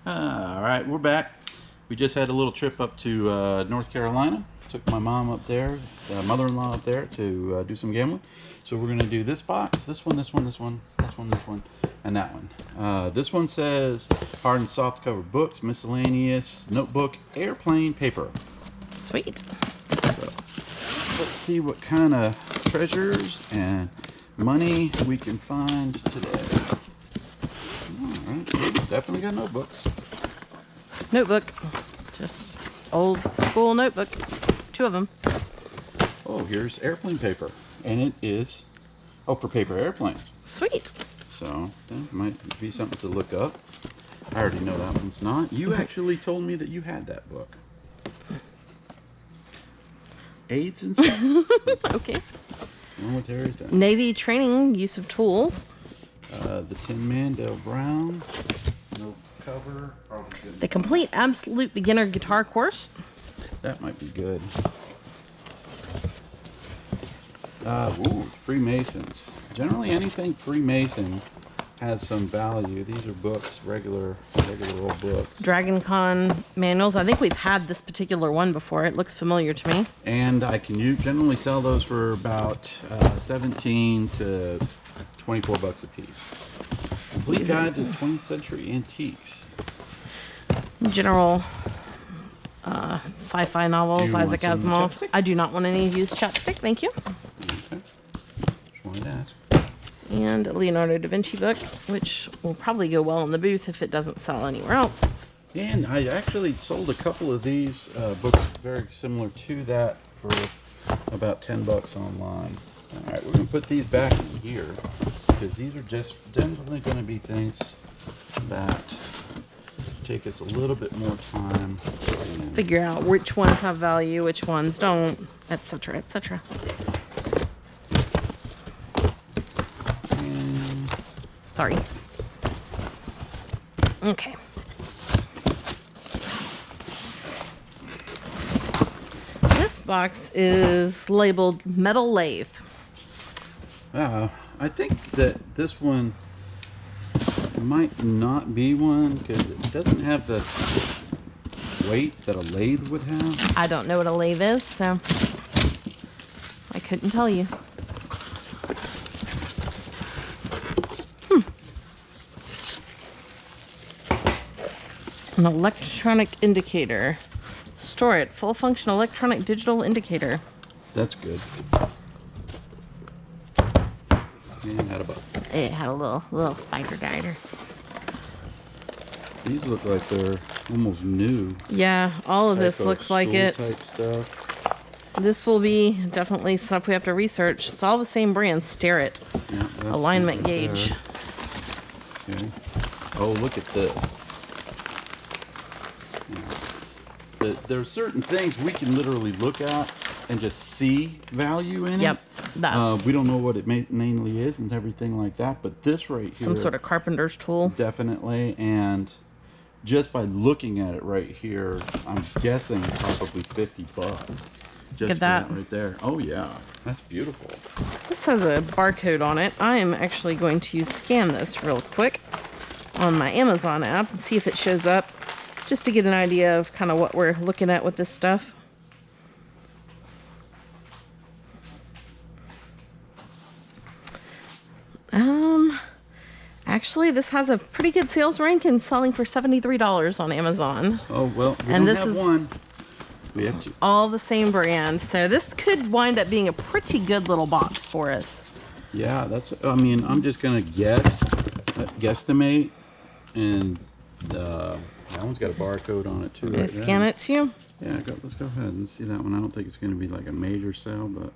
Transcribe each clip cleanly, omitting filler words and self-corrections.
All right, we're back. We just had a little trip up to North Carolina. Took my mom up there, mother-in-law up there to do some gambling. So we're gonna do this box, this one, this one, this one, this one, this one, and that one. This one says hard and soft cover books, miscellaneous, notebook, airplane paper. Sweet. So, let's see what kind of treasures and money we can find today. All right, definitely got notebooks. Notebook. Just old school notebook. 2 of them. Oh, here's airplane paper. And it is, for paper airplanes. Sweet. So, that might be something to look up. I already know that one's not. You actually told me that you had that book. AIDS and sex. Okay. One with everything. Navy training, use of tools. The Tin Man, Dale Brown. No cover. Probably good. The complete absolute beginner guitar course. That might be good. Ooh, Freemasons. Generally, anything Freemason has some value. These are books, regular old books. Dragon Con manuals. I think we've had this particular one before. It looks familiar to me. And I can generally sell those for about 17 to 24 bucks a piece. Complete guide to 20th century antiques. General sci-fi novels, Isaac Asimov. Chapstick? I do not want any used chapstick, thank you. Okay. Just wanted to ask. And a Leonardo da Vinci book, which will probably go well in the booth if it doesn't sell anywhere else. And I actually sold a couple of these books very similar to that for about 10 bucks online. All right, we're going to put these back in here because these are just definitely going to be things that take us a little bit more time. Figure out which ones have value, which ones don't, etc., etc. Sorry. Okay. This box is labeled metal lathe. I think that this one might not be one because it doesn't have the weight that a lathe would have. I don't know what a lathe is, so I couldn't tell you. An electronic indicator. Store it. Full function electronic digital indicator. That's good. And had a button. It had a little spider guider. These look like they're almost new. Yeah, all of this Type of looks like stool it. type stuff. This will be definitely stuff we have to research. It's all the same brand. Stare it. Yeah, Alignment gauge. Okay. Oh, look at this. There are certain things we can literally look at and just see value in it. Yep, that's we don't know what it mainly is and everything like that, but this right here, some sort of carpenter's tool. definitely. And just by looking at it right here, I'm guessing probably 50 bucks. Just Look at that right there. Oh yeah, that's beautiful. This has a barcode on it. I am actually going to scan this real quick on my Amazon app and see if it shows up, just to get an idea of kind of what we're looking at with this stuff. Actually, this has a pretty good sales rank and selling for $73 on Amazon. Oh well, we And don't this have is one. We have two. all the same brand, so this could wind up being a pretty good little box for us. Yeah, that's. I mean, I'm just gonna guesstimate, and that one's got a barcode on it too. Can I scan it to you? Yeah, let's go ahead and see that one. I don't think it's gonna be like a major sale, but.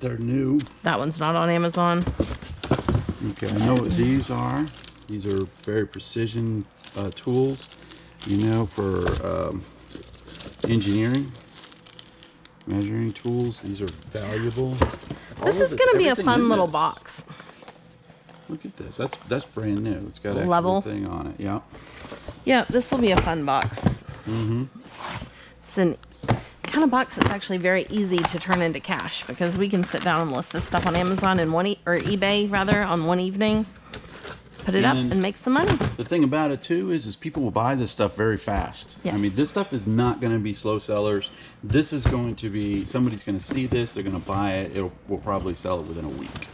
They're new. That one's not on Amazon. Okay, I know what these are. These are very precision tools, for engineering, measuring tools. These are valuable. This is going to be a everything fun in little this. box. Look at this. That's brand new. It's got Level. everything on it. Yeah. Yeah, this will be a fun box. Mm-hmm. It's an kind of box that's actually very easy to turn into cash because we can sit down and list this stuff on Amazon in or eBay rather on one evening, put it up and make some money. The thing about it too is people will buy this stuff very fast. Yes. I mean, this stuff is not going to be slow sellers. This is going to be, somebody's going to see this, they're going to buy it. We'll probably sell it within a week.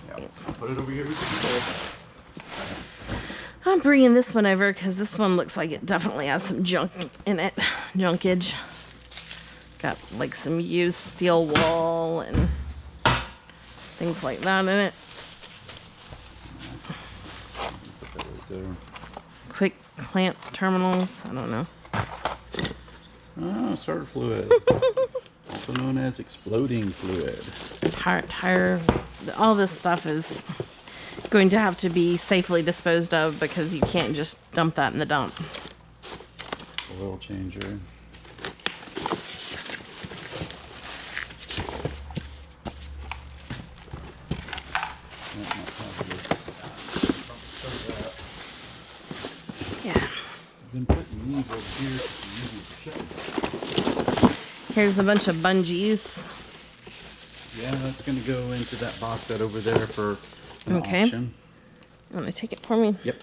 Yeah. I'll put it over here with you. I'm bringing this one over because this one looks like it definitely has some junk in it. Junkage. Got like some used steel wool and things like that in it. Put that right there. Quick clamp terminals. I don't know. Oh, starter fluid. Also known as exploding fluid. Tire. All this stuff is going to have to be safely disposed of because you can't just dump that in the dump. Oil changer. Yeah. I've been putting these over here to use the Here's a bunch of bungees. Yeah, that's going to go into that box that over there for an auction. You want to take it for me? Yep.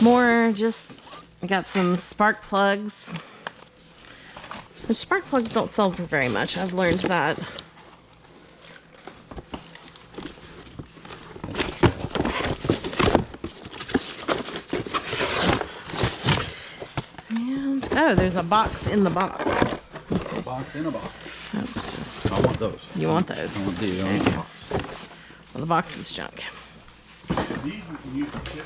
More just, I got some spark plugs. Which spark plugs don't sell for very much. I've learned that. And, oh, there's a box in the box. A box in a box. That's just, I want those. you want those? I want these. I Okay. want the box. Well, the box is junk. These we can use for shipping.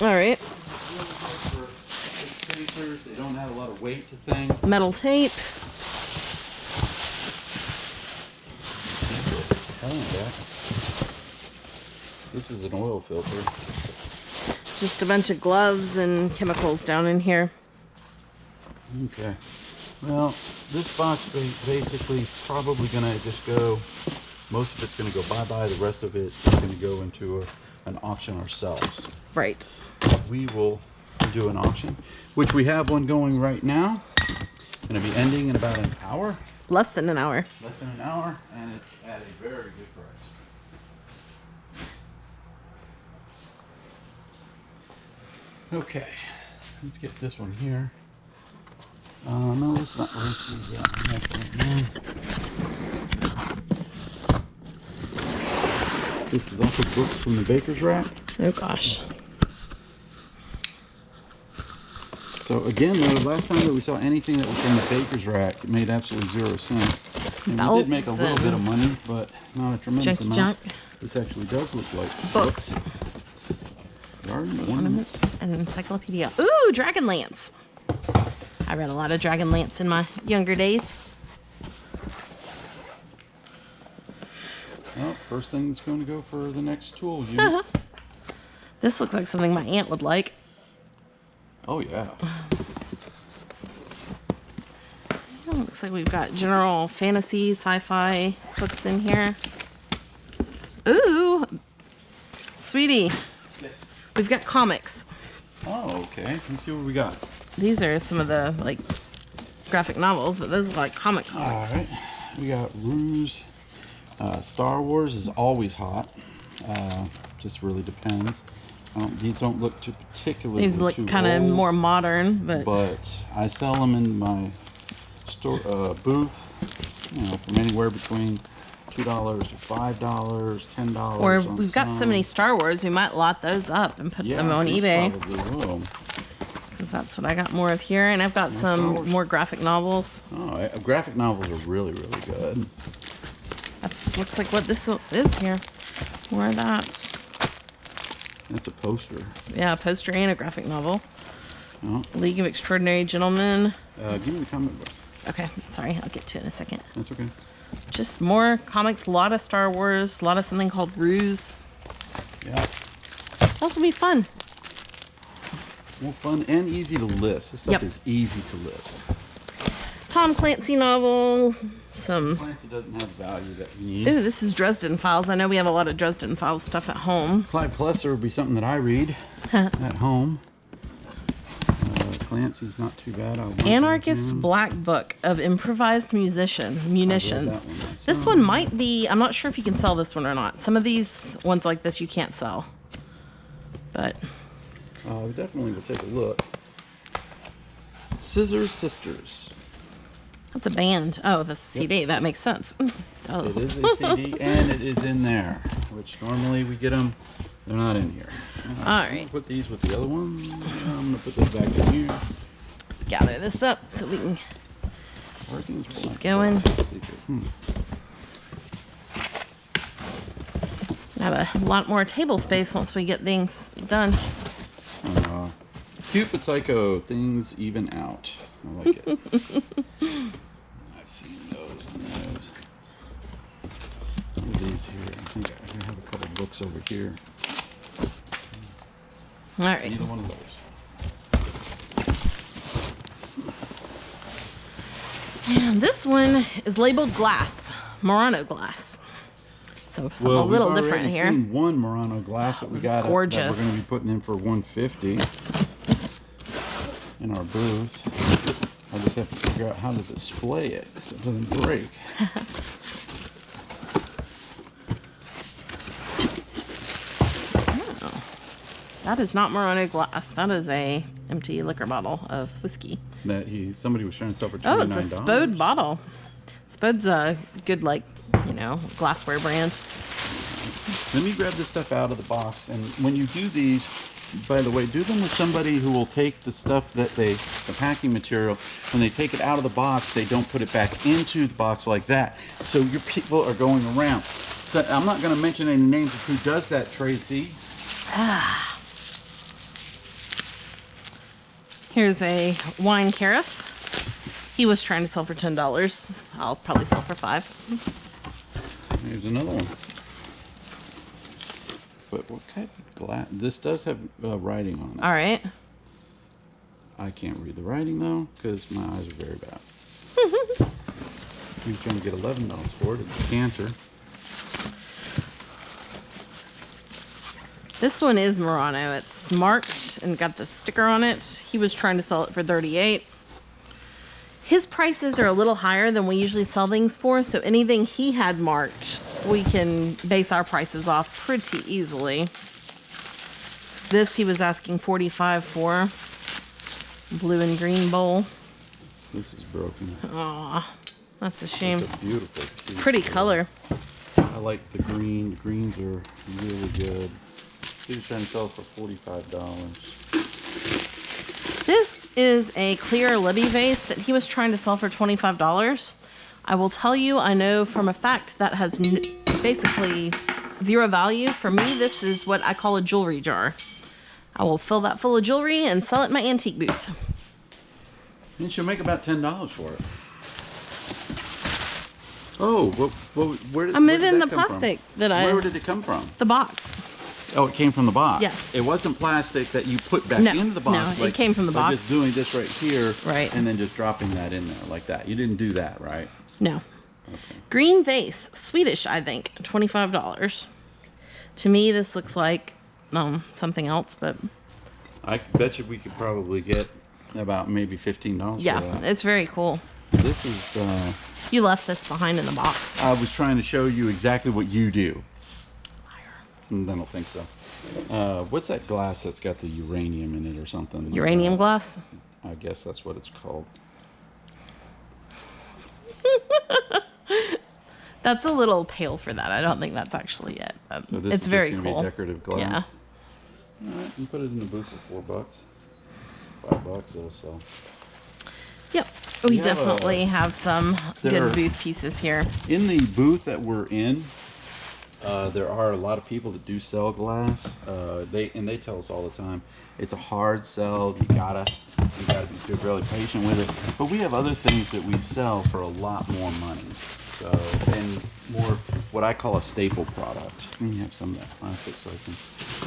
All right. For spacers, they don't add a lot of weight to things. Metal tape. Hell yeah. This is an oil filter. Just a bunch of gloves and chemicals down in here. Okay. Well, this box basically is probably going to just go, most of it's going to go bye-bye. The rest of it is going to go into an auction ourselves. Right. We will do an auction, which we have one going right now. Going to be ending in about an hour. Less than an hour. Less than an hour, and it's at a very good price. Okay, let's get this one here. No, it's not going to use that right now. This is also books from the baker's rack. Oh gosh. So again, though, last time that we saw anything that was from the baker's rack, it made absolutely 0 cents. And we did make a little bit of money, but not a tremendous amount. Junk. This actually does look like Books. Garden Ornament and encyclopedia. Ooh, Dragonlance. I read a lot of Dragonlance in my younger days. Well, first thing that's going to go for the next tool unit. This looks like something my aunt would like. Oh, yeah. Looks like we've got general fantasy, sci-fi books in here. Ooh, sweetie, Yes. we've got comics. Oh, okay. Let's see what we got. These are some of the like graphic novels, but those are like comics. All right. We got Ruse. Star Wars is always hot. Just really depends. These don't look too particularly. These look kind of more modern, but I sell them in my store booth. You know, from anywhere between $2 to $5, $10. or we've got so many Star Wars, we might lot those up and put them on eBay. Probably will. Because that's what I got more of here, and I've got some more graphic novels. Oh, graphic novels are really, really good. That's looks like what this is here. More of that. That's a poster. Yeah, a poster and a graphic novel. Oh. League of Extraordinary Gentlemen. Give me the comic book. Okay, sorry, I'll get to it in a second. That's okay. Just more comics, a lot of Star Wars, a lot of something called Ruse. Yeah. Those will be fun. More fun and easy to list. This stuff is easy to list. Tom Clancy novels, some... Clancy doesn't have value that we need. Ooh, this is Dresden Files. I know we have a lot of Dresden Files stuff at home. Clive Clester would be something that I read at home. Clancy's not too bad. Anarchist Black Book of Improvised Munitions. This one might be, I'm not sure if you can sell this one or not. Some of these ones like this you can't sell. But we definitely will take a look. Scissors Sisters. that's a band. Oh, the CD. That makes sense. Oh. It is a CD, and it is in there, which normally we get them. They're not in here. All right. Put these with the other ones. I'm going to put those back in here. Gather this up so we can keep going. Have a lot more table space once we get things done. Cute but psycho. Things even out. I like it. I've seen those and those. Some of these here. I think I have a couple books over here. All right. Either one of those. And this one is labeled glass, Murano glass. So something a little different here. We've seen one Murano glass that we got gorgeous. that we're going to be putting in for $150 in our booth. I just have to figure out how to display it so it doesn't break. Oh, that is not Murano glass. That is a empty liquor bottle of whiskey. That somebody was trying to sell for $29. Oh, it's a Spode bottle. Spode's a good, glassware brand. Let me grab this stuff out of the box. And when you do these, by the way, do them with somebody who will take the stuff that the packing material, when they take it out of the box, they don't put it back into the box like that. So your people are going around. So I'm not going to mention any names of who does that, Tracy. Here's a wine carafe. He was trying to sell for $10. I'll probably sell for $5. Here's another one. But what kind of glass? This does have writing on it. All right. I can't read the writing though, because my eyes are very bad. He was trying to get $11 for it. It's a decanter. This one is Murano. It's marked and got the sticker on it. He was trying to sell it for $38. His prices are a little higher than we usually sell things for, so anything he had marked, we can base our prices off pretty easily. This he was asking $45 for. Blue and green bowl. This is broken. Aw, that's a shame. It's a beautiful piece. Pretty color. I like the green. The greens are really good. He was trying to sell it for $45. This is a clear Libby vase that he was trying to sell for $25. I will tell you, I know from a fact that has basically zero value. For me, this is what I call a jewelry jar. I will fill that full of jewelry and sell it in my antique booth. And she'll make about $10 for it. Oh, where did I'm where did moving the that come plastic from? Where did it come from? The box. Oh, it came from the box. Yes. It wasn't plastic that you put back No, into the box. no, it came from the by box. Just doing this right here, Right. and then just dropping that in there like that. You didn't do that, right? No. Okay. Green vase, Swedish, I think, $25. To me, this looks like something else, but I bet you we could probably get about maybe $15 yeah, for that. it's very cool. This is, You left this behind in the box. I was trying to show you exactly what you do. Liar. I don't think so. What's that glass that's got the uranium in it or something? Uranium glass? I guess that's what it's called. That's a little pale for that. I don't think that's actually it. So this It's is very just gonna cool. Be decorative glass. Yeah. All right, and put it in the booth for $4. $5 it'll sell. Yep. We have definitely have some there good are- booth pieces here. In the booth that we're in, there are a lot of people that do sell glass. They tell us all the time it's a hard sell. You gotta be really patient with it. But we have other things that we sell for a lot more money. So, and more what I call a staple product. Let me have some of that plastic so I can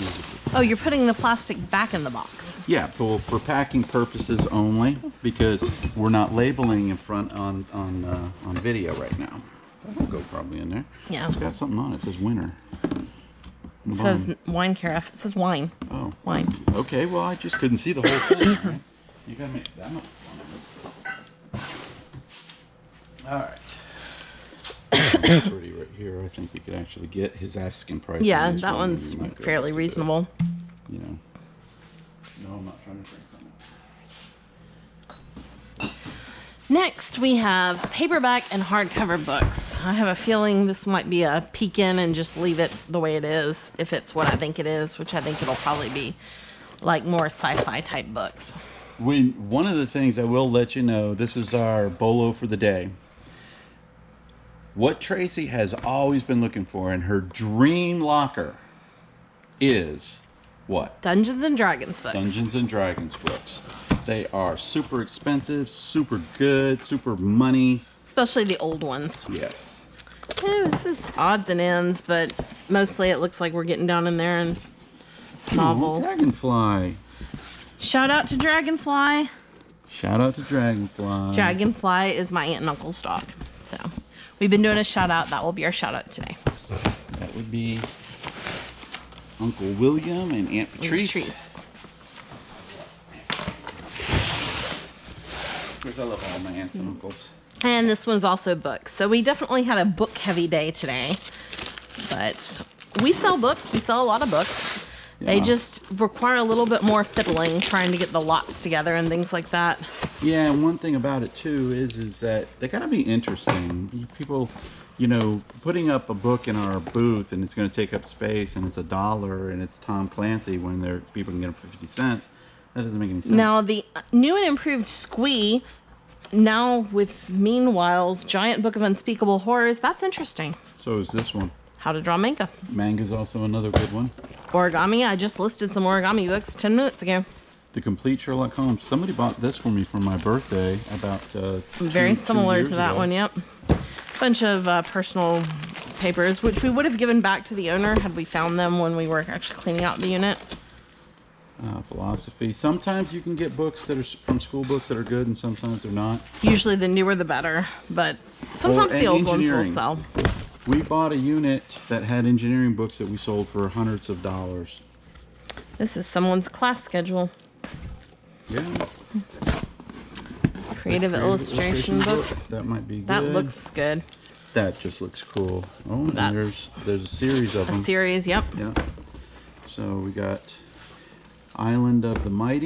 use it. Oh, you're putting the plastic back in the box. Yeah, for packing purposes only, because we're not labeling in front on video right now. That'll go probably in there. Yeah. It's got something on it. It says winter. It says wine carafe. It says wine. Oh. Wine. Okay, well, I just couldn't see the whole thing. Right? You gotta make that much fun. All right. Pretty right here. I think we could actually get his asking price. Yeah, on this that one, and one's we might be able fairly to, reasonable. You know. No, I'm not trying to drink from it. Next, we have paperback and hardcover books. I have a feeling this might be a peek in and just leave it the way it is, if it's what I think it is, which I think it'll probably be like more sci-fi type books. One of the things I will let you know, this is our bolo for the day. What Tracy has always been looking for in her dream locker is what? Dungeons and Dragons books. Dungeons and Dragons books. They are super expensive, super good, super money. Especially the old ones. Yes. Yeah, this is odds and ends, but mostly it looks like we're getting down in there in novels. Ooh, Dragonfly. Shout out to Dragonfly. Shout out to Dragonfly. Dragonfly is my aunt and uncle's dog. So we've been doing a shout out. That will be our shout out today. That would be Uncle William and Aunt Patrice. Of course, I love all my aunts and uncles. And this one's also books. So we definitely had a book heavy day today. But we sell books. We sell a lot of books. Yeah. They just require a little bit more fiddling, trying to get the lots together and things like that. Yeah, and one thing about it too is that they gotta be interesting. People, you know, putting up a book in our booth and it's gonna take up space and it's $1 and it's Tom Clancy when people can get them for 50 cents. That doesn't make any sense. Now the new and improved Squee, now with Meanwhile's Giant Book of Unspeakable Horrors, that's interesting. So is this one. How to Draw Manga. Manga's also another good one. Origami, I just listed some origami books 10 minutes ago. The Complete Sherlock Holmes. Somebody bought this for me for my birthday about very similar to that ago. one, yep. Bunch of personal papers, which we would have given back to the owner had we found them when we were actually cleaning out the unit. Philosophy. Sometimes you can get books that are from school books that are good, and sometimes they're not. Usually the newer the better, but sometimes the old ones will sell. We bought a unit that had engineering books that we sold for hundreds of dollars. This is someone's class schedule. Yeah. Creative illustration book. That might be good. That looks good. That just looks cool. Oh, and there's a series of them. A series, yep. Yeah. So we got Island of the Mighty.